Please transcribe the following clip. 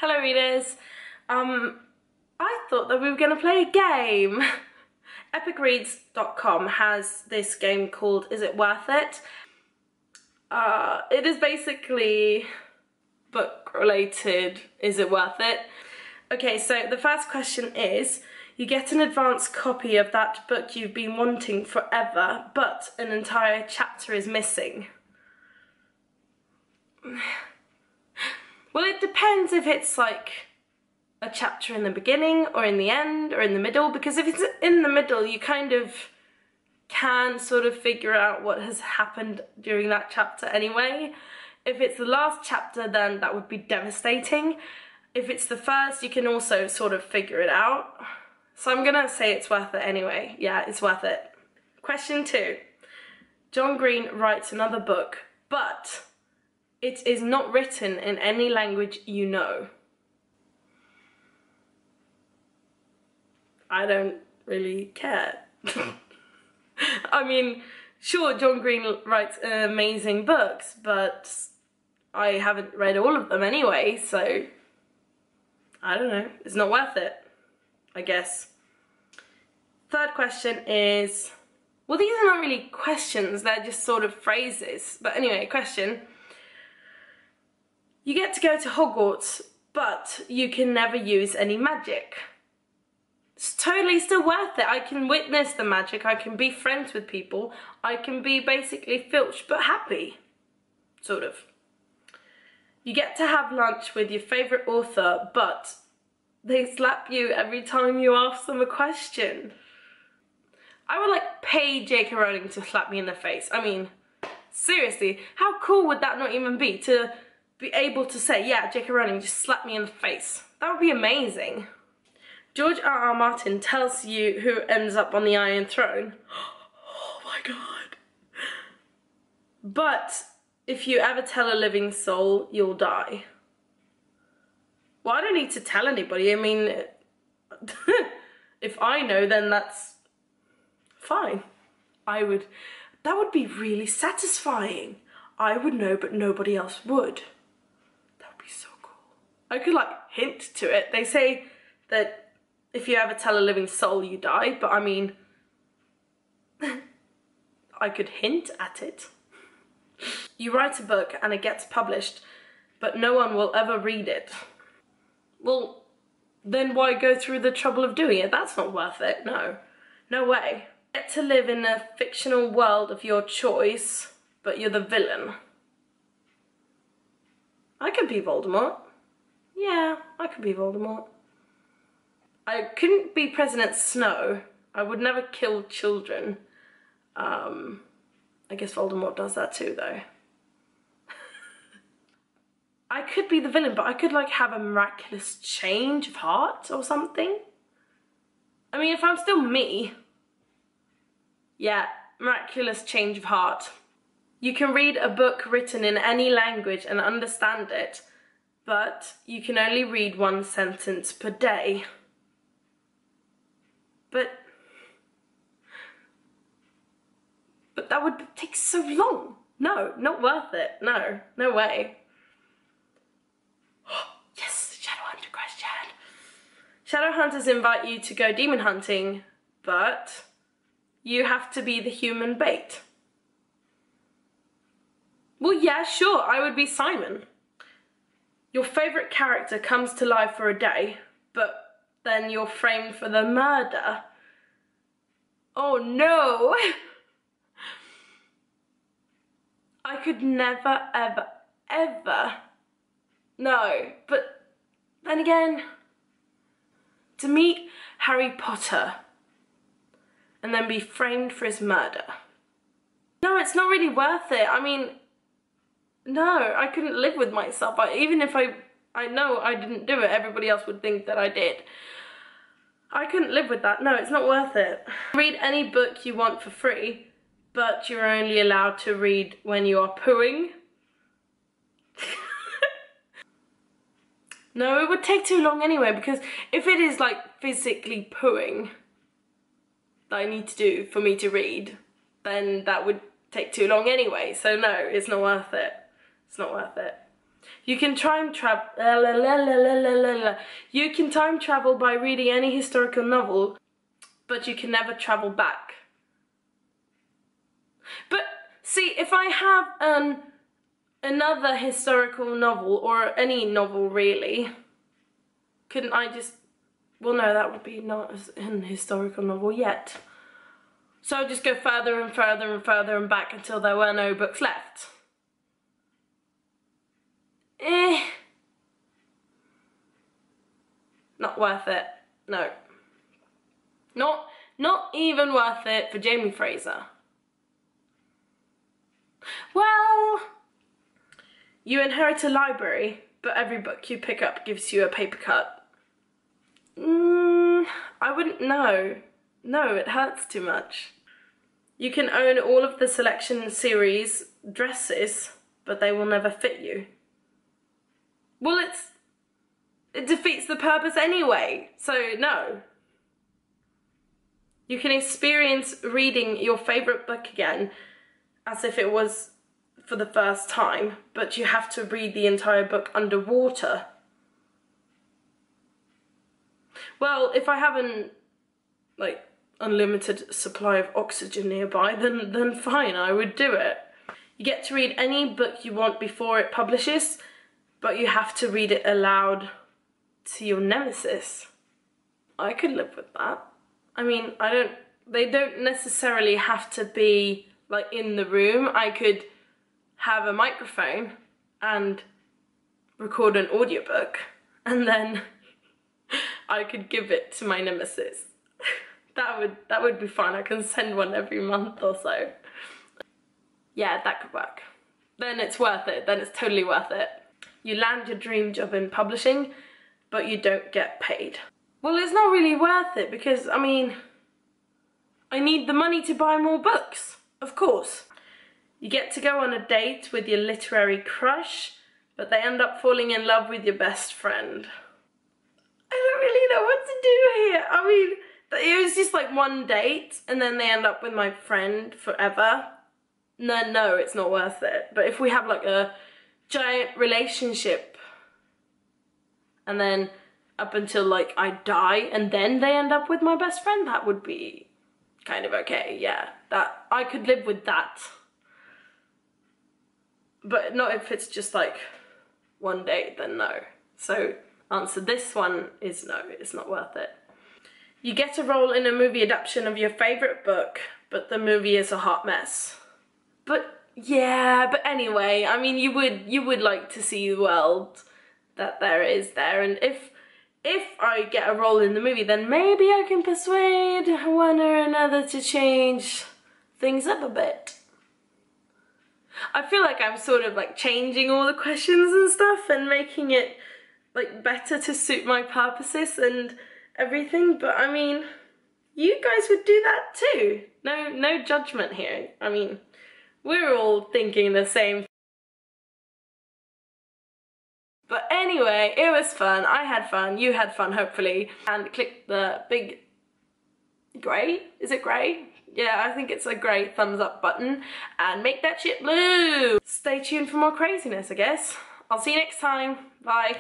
Hello readers. I thought that we were going to play a game. EpicReads.com has this game called Is It Worth It? It is basically book related. Is it worth it? Okay, so the first question is, you get an advance copy of that book you've been wanting forever, but an entire chapter is missing. Well, it depends if it's like a chapter in the beginning or in the end or in the middle, because if it's in the middle, you kind of can sort of figure out what has happened during that chapter anyway. If it's the last chapter, then that would be devastating. If it's the first, you can also sort of figure it out. So I'm gonna say it's worth it anyway. Yeah, it's worth it. Question 2. John Green writes another book, but it is not written in any language you know. I don't really care. I mean, sure, John Green writes amazing books, but I haven't read all of them anyway, so I don't know. It's not worth it, I guess. Third question is, well, these are not really questions, they're just sort of phrases. But anyway, question. You get to go to Hogwarts, but you can never use any magic. It's totally still worth it. I can witness the magic, I can be friends with people, I can be basically filched but happy, sort of. You get to have lunch with your favourite author, but they slap you every time you ask them a question. I would like pay J.K. Rowling to slap me in the face. I mean, seriously, how cool would that not even be, to be able to say, yeah, J.K. Rowling, just slap me in the face. That would be amazing. George R.R. Martin tells you who ends up on the Iron Throne. Oh my god. But if you ever tell a living soul, you'll die. Well, I don't need to tell anybody. I mean, if I know, then that's fine. That would be really satisfying. I would know, but nobody else would. That would be so cool. I could like hint to it. They say that if you ever tell a living soul, you die, but I mean, I could hint at it. You write a book and it gets published, but no one will ever read it. Well, then why go through the trouble of doing it? That's not worth it, no. No way. Get to live in a fictional world of your choice, but you're the villain. I could be Voldemort. Yeah, I could be Voldemort. I couldn't be President Snow. I would never kill children. I guess Voldemort does that too, though. I could be the villain, but I could like have a miraculous change of heart or something. I mean, if I'm still me, yeah, miraculous change of heart. You can read a book written in any language and understand it, but you can only read one sentence per day. But that would take so long. No, not worth it. No, no way. Yes, Shadowhunter question. Shadowhunters invite you to go demon hunting, but you have to be the human bait. Well, yeah, sure, I would be Simon. Your favourite character comes to life for a day, but then you're framed for the murder. Oh no! I could never, ever, ever. No, but then again, to meet Harry Potter and then be framed for his murder. No, it's not really worth it. I mean, no, I couldn't live with myself. Even if I know I didn't do it, everybody else would think that I did. I couldn't live with that. No, it's not worth it. Read any book you want for free, but you're only allowed to read when you are pooing. No, it would take too long anyway, because if it is like physically pooing that I need to do for me to read, then that would take too long anyway. So no, it's not worth it. It's not worth it. You can time travel. You can time travel by reading any historical novel, but you can never travel back. But see, if I have another historical novel, or any novel really, couldn't I just, well no, that would be not an historical novel yet. So I'd just go further and further and further and back until there were no books left. Not worth it. No. Not even worth it for Jamie Fraser. Well, you inherit a library, but every book you pick up gives you a paper cut. I wouldn't know. No, it hurts too much. You can own all of the selection series dresses, but they will never fit you. Well, it defeats the purpose anyway, so no. You can experience reading your favourite book again as if it was for the first time, but you have to read the entire book underwater. Well, if I have an, like, unlimited supply of oxygen nearby, then fine, I would do it. You get to read any book you want before it publishes, but you have to read it aloud to your nemesis. I could live with that. I mean, they don't necessarily have to be, like, in the room. I could have a microphone and record an audiobook, and then I could give it to my nemesis. That would be fun. I can send one every month or so. Yeah, that could work. Then it's worth it. Then it's totally worth it. You land your dream job in publishing, but you don't get paid. Well, it's not really worth it because, I mean, I need the money to buy more books, of course. You get to go on a date with your literary crush, but they end up falling in love with your best friend. I don't really know what to do here. I mean, it was just like one date, and then they end up with my friend forever. No, it's not worth it. But if we have like a giant relationship, and then up until like I die, and then they end up with my best friend, that would be kind of okay, yeah. That I could live with that. But not if it's just like one date, then no. So answer this one is no, it's not worth it. You get a role in a movie adaptation of your favourite book, but the movie is a hot mess. But yeah, but anyway, I mean, you would like to see the world that there is there, and if I get a role in the movie, then maybe I can persuade one or another to change things up a bit. I feel like I'm sort of like changing all the questions and stuff and making it like better to suit my purposes and everything, but I mean, you guys would do that too. No judgment here. I mean, we're all thinking the same. But anyway, it was fun. I had fun. You had fun, hopefully. And click the big grey. Is it grey? Yeah, I think it's a grey thumbs up button. And make that shit blue. Stay tuned for more craziness, I guess. I'll see you next time. Bye.